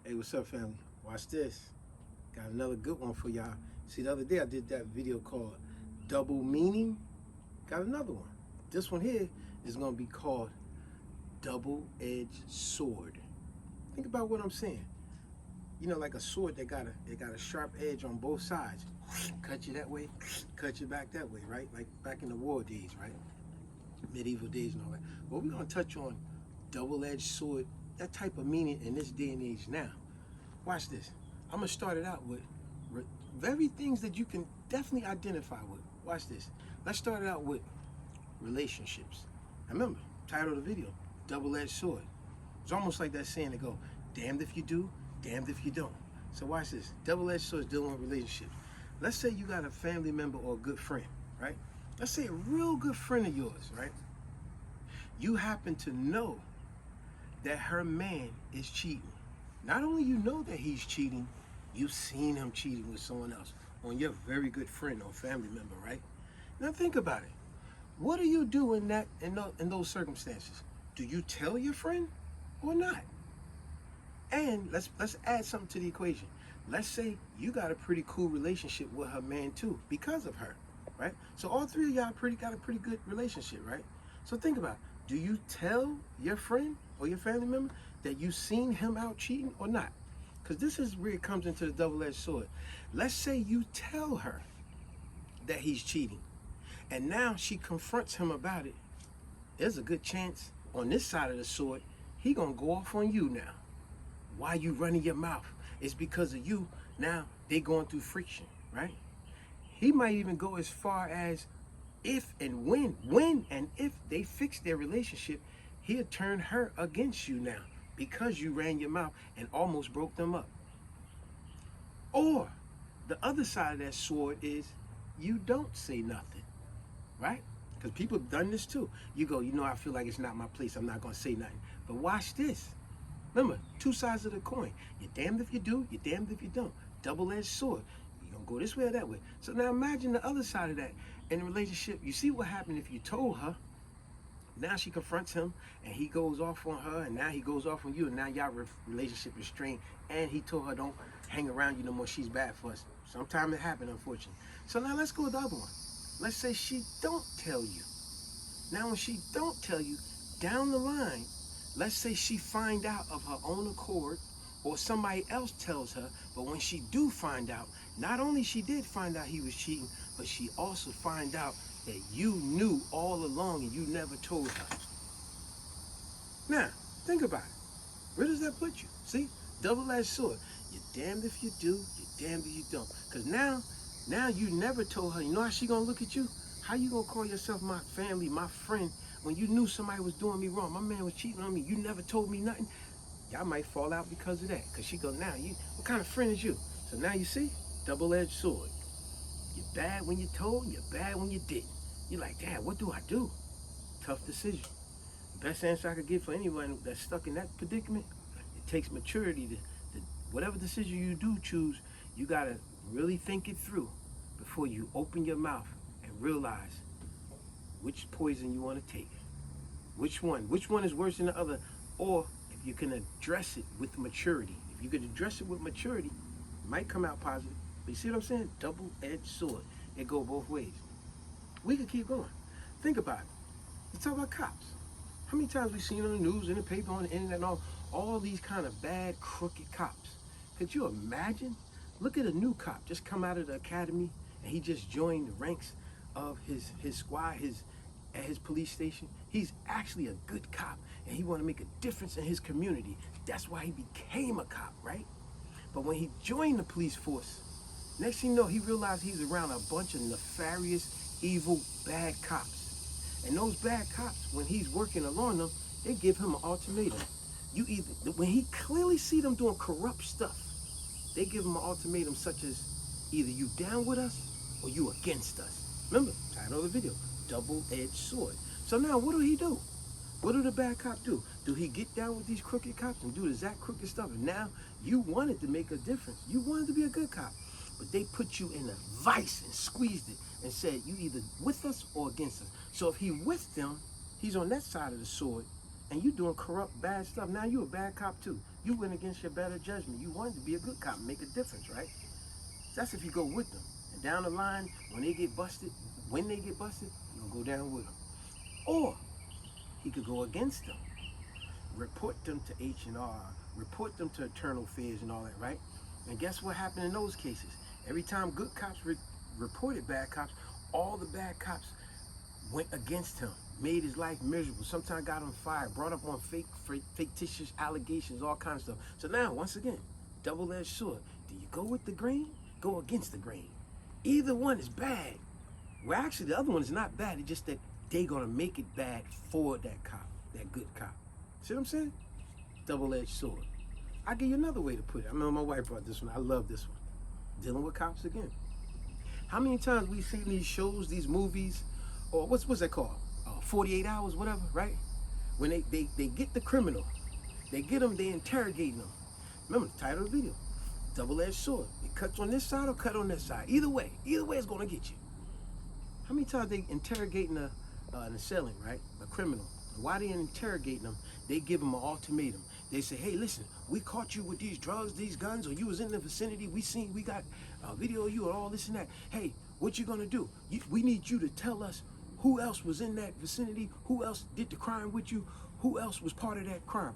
Hey, what's up, family? Watch this. Got another good one for y'all. See, the other day I did that video called Double Meaning. Got another one. This one here is going to be called Double-Edged Sword. Think about what I'm saying. You know, like a sword that got a sharp edge on both sides. Cut you that way, cut you back that way, right? Like back in the war days, right? Medieval days and all that. But we're going to touch on double-edged sword, that type of meaning in this day and age now. Watch this. I'm gonna start it out with very things that you can definitely identify with. Watch this. Let's start it out with relationships. Now remember, title of the video, double-edged sword. It's almost like that saying that go, damned if you do, damned if you don't. So watch this. Double-edged sword is dealing with relationships. Let's say you got a family member or a good friend, right? Let's say a real good friend of yours, right? You happen to know that her man is cheating. Not only you know that he's cheating, you've seen him cheating with someone else on your very good friend or family member, right? Now think about it. What do you do in those circumstances? Do you tell your friend or not? And let's add something to the equation. Let's say you got a pretty cool relationship with her man too because of her, right? So all three of y'all got a pretty good relationship, right? So think about it. Do you tell your friend or your family member that you've seen him out cheating or not? Because this is where it comes into the double-edged sword. Let's say you tell her that he's cheating, and now she confronts him about it. There's a good chance on this side of the sword, he gonna go off on you now. Why you running your mouth? It's because of you. Now they going through friction, right? He might even go as far as if and when and if they fix their relationship, he'll turn her against you now because you ran your mouth and almost broke them up. Or the other side of that sword is you don't say nothing, right? Because people have done this too. You go, I feel like it's not my place. I'm not going to say nothing. But watch this. Remember, two sides of the coin. You're damned if you do, you're damned if you don't. Double-edged sword. You're going to go this way or that way. So now imagine the other side of that. In a relationship, you see what happened if you told her. Now she confronts him, and he goes off on her, and now he goes off on you, and now y'all relationship is strained, and he told her don't hang around you no more, she's bad for us. Sometimes it happened, unfortunately. So now let's go with the other one. Let's say she don't tell you. Now when she don't tell you, down the line, let's say she find out of her own accord, or somebody else tells her, but when she do find out, not only she did find out he was cheating, but she also find out that you knew all along and you never told her. Now, think about it. Where does that put you? See? Double-edged sword. You're damned if you do, you're damned if you don't. Because now you never told her. You know how she gonna look at you? How you gonna call yourself my family, my friend, when you knew somebody was doing me wrong? My man was cheating on me. You never told me nothing. Y'all might fall out because of that. Because she go, now, what kind of friend is you? So now you see? Double-edged sword. You're bad when you told, you're bad when you didn't. You're like, damn, what do I do? Tough decision. Best answer I could give for anyone that's stuck in that predicament, it takes maturity to whatever decision you do choose, you gotta really think it through before you open your mouth and realize which poison you want to take. Which one is worse than the other, or if you can address it with maturity. If you could address it with maturity, it might come out positive. But you see what I'm saying? Double-edged sword. It go both ways. We could keep going. Think about it. Let's talk about cops. How many times we've seen on the news, in the paper, on the internet, and all these kind of bad, crooked cops? Could you imagine? Look at a new cop just come out of the academy, and he just joined the ranks of his squad, at his police station. He's actually a good cop, and he want to make a difference in his community. That's why he became a cop, right? But when he joined the police force, next thing you know, he realized he was around a bunch of nefarious, evil, bad cops. And those bad cops, when he's working along them, they give him an ultimatum. When he clearly see them doing corrupt stuff, they give him an ultimatum such as either you down with us or you against us. Remember, title of the video, double-edged sword. So now what do he do? What do the bad cop do? Do he get down with these crooked cops and do the exact crooked stuff? And now you wanted to make a difference. You wanted to be a good cop. But they put you in a vice and squeezed it and said, you either with us or against us. So if he with them, he's on that side of the sword, and you doing corrupt, bad stuff. Now you a bad cop too. You went against your better judgment. You wanted to be a good cop and make a difference, right? That's if you go with them. And down the line, when they get busted, you're gonna go down with them. Or he could go against them, report them to H&R, report them to Internal Affairs and all that, right? And guess what happened in those cases? Every time good cops reported bad cops, all the bad cops went against him, made his life miserable, sometimes got him fired, brought up on fictitious allegations, all kinds of stuff. So now, once again, double-edged sword. Do you go with the grain? Go against the grain. Either one is bad. Well, actually, the other one is not bad. It's just that they're going to make it bad for that cop, that good cop. See what I'm saying? Double-edged sword. I'll give you another way to put it. I remember my wife brought this one. I love this one. Dealing with cops again. How many times we've seen these shows, these movies, or what's that called? 48 Hours, whatever, right? When they get the criminal, they get them, they interrogating them. Remember the title of the video, double-edged sword. It cuts on this side or cut on this side. Either way it's gonna get you. How many times they interrogating an assailant, right? A criminal. And while they interrogating them, they give them an ultimatum. They say, hey, listen, we caught you with these drugs, these guns, or you was in the vicinity. We got a video of you and all this and that. Hey, what you gonna do? We need you to tell us who else was in that vicinity, who else did the crime with you, who else was part of that crime.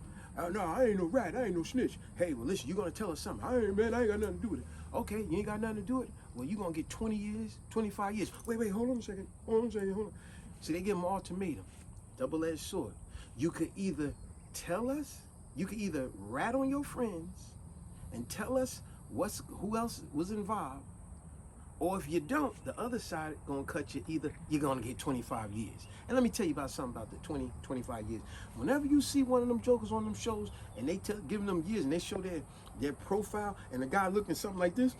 No, I ain't no rat, I ain't no snitch. Hey, well, listen, you gonna tell us something. I ain't got nothing to do with it. Okay, you ain't got nothing to do with it? Well, you gonna get 20 years, 25 years. Wait, hold on a second. So they give them an ultimatum, double-edged sword. You could either tell us, you could either rat on your friends and tell us who else was involved, or if you don't, the other side gonna cut you. Either you're gonna get 25 years. And let me tell you about something about the 20, 25 years. Whenever you see one of them jokers on them shows and they giving them years and they show their profile and the guy looking something like this,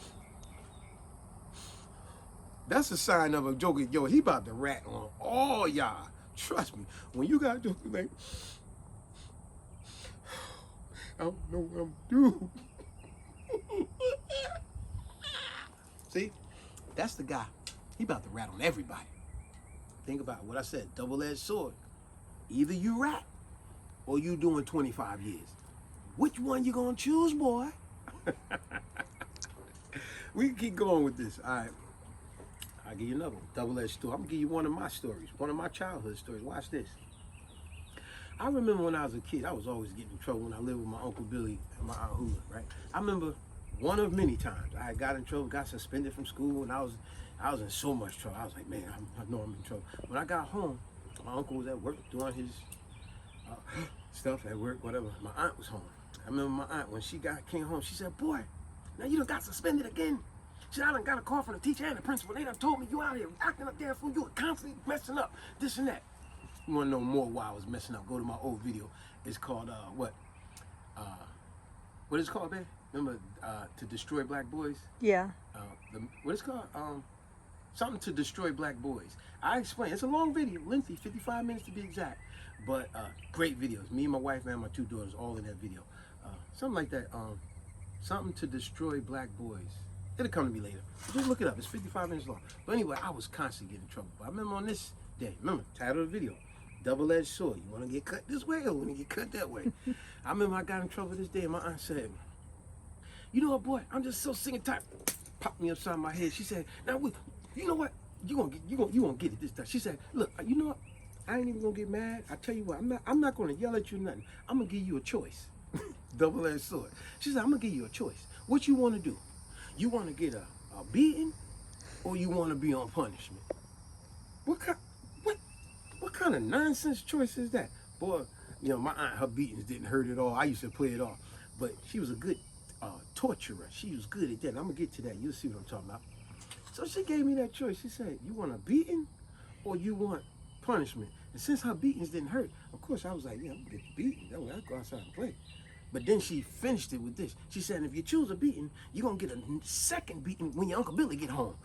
that's a sign of a joker. Yo, he about to rat on all y'all. Trust me. When you got jokers like, I don't know what I'm doing. See? That's the guy. He about to rat on everybody. Think about what I said, double-edged sword. Either you rat or you doing 25 years. Which one you gonna choose, boy? We can keep going with this. All right. I'll give you another one, double-edged sword. I'm gonna give you one of my stories, one of my childhood stories. Watch this. I remember when I was a kid, I was always getting in trouble when I lived with my Uncle Billy and my Aunt Hula, right? I remember one of many times I got in trouble, got suspended from school, and I was in so much trouble. I was like, man, I know I'm in trouble. When I got home, my uncle was at work doing his stuff at work, whatever. My aunt was home. I remember my aunt, when she came home, she said, boy, now you done got suspended again. She said, I done got a call from the teacher and the principal. They done told me you out here acting up there, fool. You were constantly messing up, this and that. You want to know more why I was messing up? Go to my old video. It's called, what is it called, babe? Remember, To Destroy Black Boys? Yeah. What is it called? Something to Destroy Black Boys. I explain. It's a long video, lengthy, 55 minutes to be exact. But great videos. Me and my wife and my two daughters all in that video. Something like that. Something to Destroy Black Boys. It'll come to me later. Just look it up. It's 55 minutes long. But anyway, I was constantly getting in trouble. But I remember on this day, remember, title of the video, double-edged sword. You want to get cut this way or want to get cut that way? I remember I got in trouble this day and my aunt said, you know what, boy, I'm just so sick and tired. Popped me upside my head. She said, now, you know what? You gonna get it this time. She said, look, you know what? I ain't even gonna get mad. I tell you what, I'm not gonna yell at you nothing. I'm gonna give you a choice. Double-edged sword. She said, I'm gonna give you a choice. What you wanna do? You wanna get a beating or you wanna be on punishment? What kind of nonsense choice is that? Boy, you know, my aunt, her beatings didn't hurt at all. I used to play it off. But she was a good torturer. She was good at that. I'm gonna get to that. You'll see what I'm talking about. So she gave me that choice. She said, you want a beating or you want punishment? And since her beatings didn't hurt, of course I was like, yeah, I'm gonna get the beating. That way I go outside and play. But then she finished it with this. She said, if you choose a beating, you're gonna get a second beating when your Uncle Billy get home.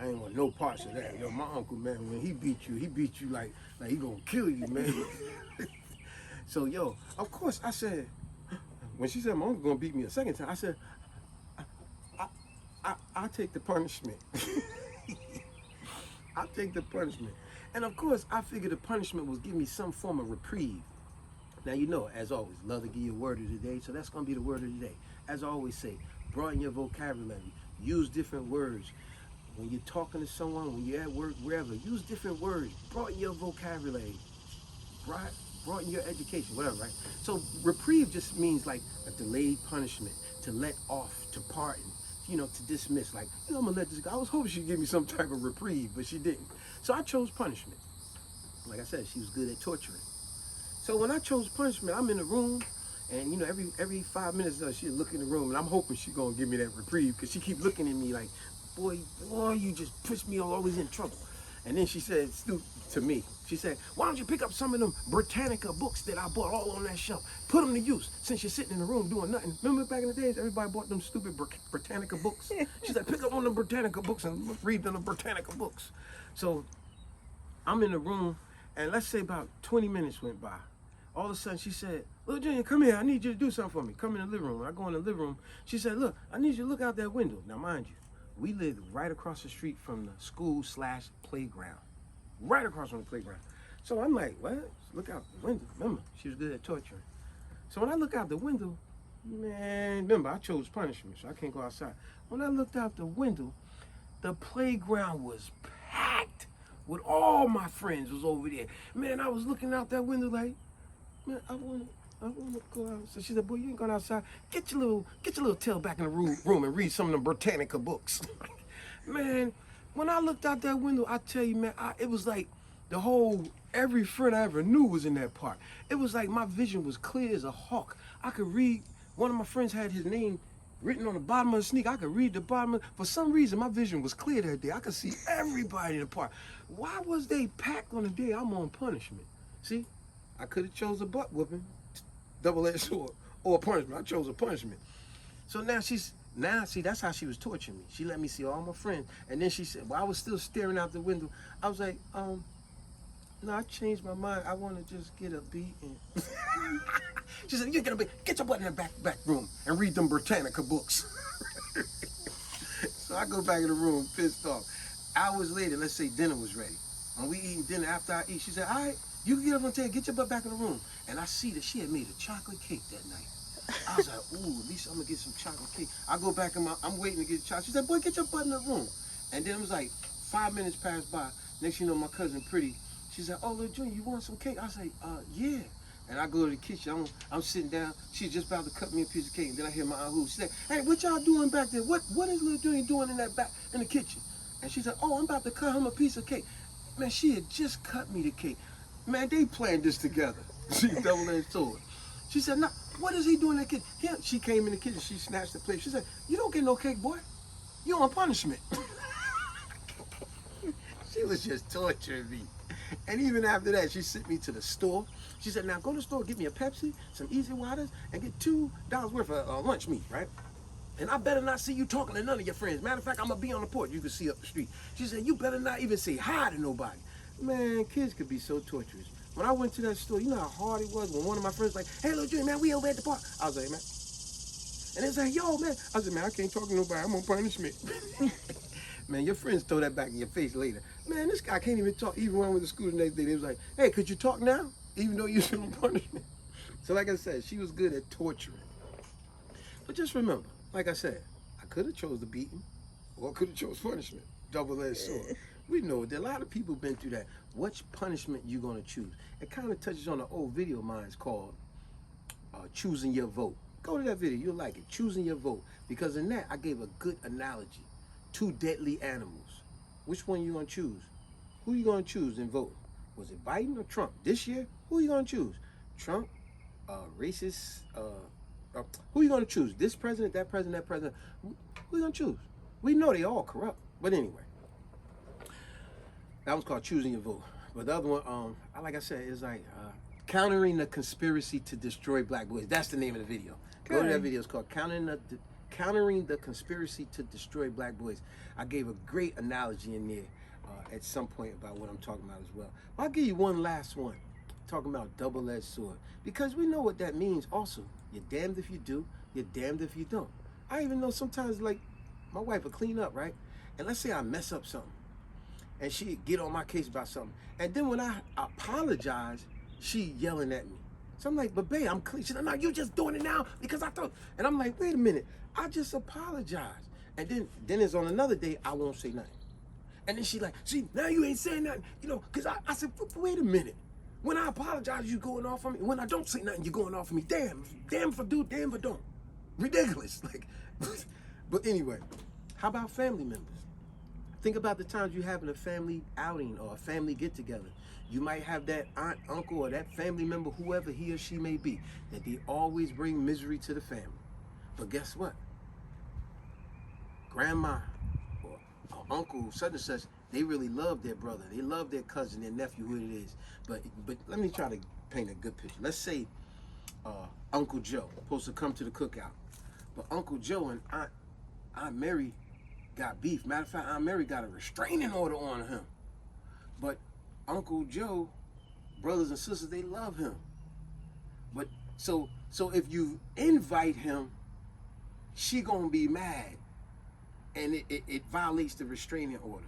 I ain't want no parts of that. Yo, my uncle, man, when he beat you like he gonna kill you, man. So, yo, of course, I said, when she said my uncle gonna beat me a second time, I said, I'll take the punishment. I'll take the punishment. And of course, I figured the punishment was give me some form of reprieve Now, you know, as always, love to give you a word of the day, so that's going to be the word of the day. As I always say, broaden your vocabulary. Use different words. When you're talking to someone, when you're at work, wherever, use different words. Broaden your vocabulary. Broaden your education, whatever, right? So reprieve just means like a delayed punishment, to let off, to pardon, you know, to dismiss. Like, you know, I'm going to let this go. I was hoping she'd give me some type of reprieve, but she didn't. So I chose punishment. Like I said, she was good at torturing. So when I chose punishment, I'm in the room, and you know, every 5 minutes she look in the room, and I'm hoping she's gonna give me that reprieve, because she keep looking at me like, boy, you just push me always in trouble. And then she said to me, she said, why don't you pick up some of them Britannica books that I bought all on that shelf, put them to use, since you're sitting in the room doing nothing. Remember back in the days, everybody bought them stupid Britannica books? She said, pick up one of the Britannica books and read them Britannica books. So I'm in the room, and let's say about 20 minutes went by. All of a sudden, she said, "Little Junior, come here. I need you to do something for me. Come in the living room." When I go in the living room, she said, "Look, I need you to look out that window." Now, mind you, we lived right across the street from the school/playground. Right across from the playground. So I'm like, what? Look out the window. Remember, she was good at torturing. So when I look out the window, man, remember, I chose punishment, so I can't go outside. When I looked out the window, the playground was packed with all my friends was over there. Man, I was looking out that window like, man, I want to go out. So she said, boy, you ain't going outside. Get your little tail back in the room and read some of them Britannica books. Man, when I looked out that window, I tell you, man, it was like every friend I ever knew was in that park. It was like my vision was clear as a hawk. I could read, one of my friends had his name written on the bottom of the sneaker. I could read the bottom for some reason, my vision was clear that day. I could see everybody in the park. Why was they packed on the day I'm on punishment? See? I could have chose a butt whooping, double-edged sword, or a punishment. I chose a punishment. So now see, that's how she was torturing me. She let me see all my friends, and then she said, well, I was still staring out the window. I was like, no, I changed my mind. I want to just get a beating. She said, you're gonna get your butt in the back room and read them Britannica books. So I go back in the room, pissed off. Hours later, let's say dinner was ready. When we eating dinner, after I eat, she said, all right, you can get up on table, get your butt back in the room. And I see that she had made a chocolate cake that night. I was like, ooh, at least I'm gonna get some chocolate cake. I go back I'm waiting to get chocolate. She said, boy, get your butt in the room. And then it was like 5 minutes passed by. Next you know, my cousin Pretty, she said, oh, little Junior, you want some cake? I was like, yeah. And I go to the kitchen, I'm sitting down. She's just about to cut me a piece of cake. And then I hear my Aunt Who. She said, hey, what y'all doing back there? What is little Junior doing in the kitchen? And she said, oh, I'm about to cut him a piece of cake. Man, she had just cut me the cake. Man, they planned this together. She double-edged sword. She said, nah, what is he doing in the kitchen? She came in the kitchen, she snatched the plate. She said, you don't get no cake, boy. You on punishment. She was just torturing me. And even after that, she sent me to the store. She said, now go to the store, get me a Pepsi, some Easy Waters, and get $2 worth of lunch meat, right? And I better not see you talking to none of your friends. Matter of fact, I'm going to be on the porch. You can see up the street. She said, you better not even say hi to nobody. Man, kids could be so torturous. When I went to that store, you know how hard it was when one of my friends was like, hey, little Junior, man, we over at the park. I was like, man. And they was like, yo, man. I said, man, I can't talk to nobody. I'm on punishment. Man, your friends throw that back in your face later. Man, this guy can't even talk. Even when I went to school the next day, they was like, hey, could you talk now? Even though you're on punishment. So like I said, she was good at torturing. But just remember, like I said, I could have chose the beating or I could have chose punishment. Double-edged sword. We know that a lot of people been through that. Which punishment you gonna choose? It kind of touches on an old video of mine. It's called Choosing Your Vote. Go to that video, you'll like it. Choosing Your Vote. Because in that, I gave a good analogy. 2 deadly animals. Which one you gonna choose? Who you gonna choose and vote? Was it Biden or Trump? This year, who you gonna choose? Trump, racist, who you gonna choose? This president, that president, that president? Who you gonna choose? We know they all corrupt, but anyway. That was called Choosing Your Vote. But the other one, like I said, is like Countering the Conspiracy to Destroy Black Boys. That's the name of the video. Good. Go to that video. It's called Countering the Conspiracy to Destroy Black Boys. I gave a great analogy in there at some point about what I'm talking about as well. But I'll give you one last one, talking about double-edged sword. Because we know what that means also. You're damned if you do, you're damned if you don't. I even know sometimes, like, my wife will clean up, right? And let's say I mess up something. And she'd get on my case about something. And then when I apologize, she yelling at me. So I'm like, but babe, I'm clean. She's like, no, you just doing it now because I thought. And I'm like, wait a minute, I just apologized. And then it's on another day, I won't say nothing. And then she like, see, now you ain't saying nothing, you know, because I said, wait a minute. When I apologize, you going off on me. When I don't say nothing, you're going off on me. Damn if I do, damn if I don't. Ridiculous. Like, but anyway, how about family members? Think about the times you're having a family outing or a family get together. You might have that aunt, uncle, or that family member, whoever he or she may be, that they always bring misery to the family. But guess what? Grandma or uncle, such and such, they really love their brother. They love their cousin, their nephew, who it is. But let me try to paint a good picture. Let's say Uncle Joe supposed to come to the cookout, but Uncle Joe and Aunt Mary got beef. Matter of fact, Aunt Mary got a restraining order on him. But Uncle Joe, brothers and sisters, they love him. But so if you invite him, she gonna be mad, and it violates the restraining order.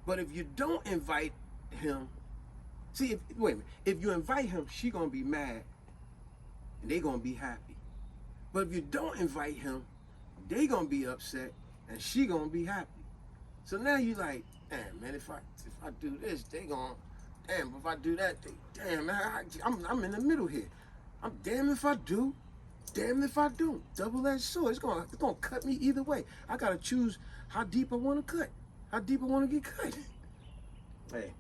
But if you don't invite him, wait a minute, if you invite him, she gonna be mad, and they gonna be happy. But if you don't invite him, they gonna be upset, and she gonna be happy. So now you like, damn man, if I do this, they gonna, damn, if I do that, damn man, I'm in the middle here. I'm damn if I do, damn if I don't. Double-edged sword. It's gonna cut me either way. I gotta choose how deep I wanna cut, how deep I wanna get cut. Hey,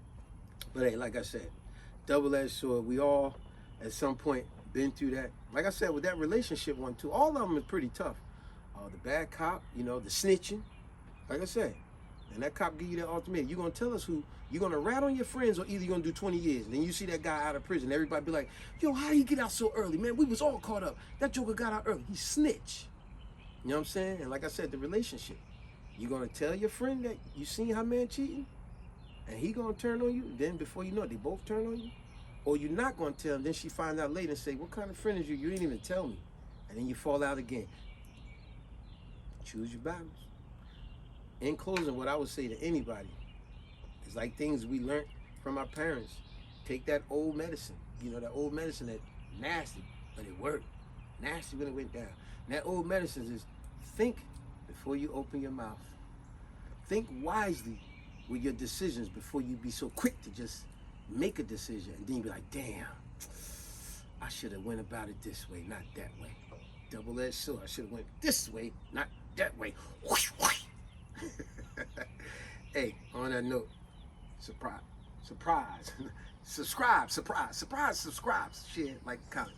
like I said, double-edged sword. We all at some point been through that. Like I said, with that relationship one too, all of them is pretty tough. The bad cop, you know, the snitching, like I said, and that cop give you that ultimatum. You gonna tell us who, you gonna rat on your friends, or either you're gonna do 20 years. And then you see that guy out of prison, everybody be like, yo, how he get out so early, man? We was all caught up. That joker got out early. He snitch. You know what I'm saying? And like I said, the relationship. You gonna tell your friend that you seen her man cheating, and he gonna turn on you? Then before you know it, they both turn on you? Or you're not gonna tell, and then she find out later and say, what kind of friend is you? You didn't even tell me. And then you fall out again. Choose your battles. In closing, what I would say to anybody is like things we learned from our parents. Take that old medicine. You know, that old medicine that nasty, but it worked. Nasty when it went down. And that old medicine is think before you open your mouth. Think wisely with your decisions before you be so quick to just make a decision. And then you be like, damn, I should have went about it this way, not that way. Double-edged sword. I should have went this way, not that way. Whoosh, whoosh. Hey, on that note, subscribe, share, like, comment.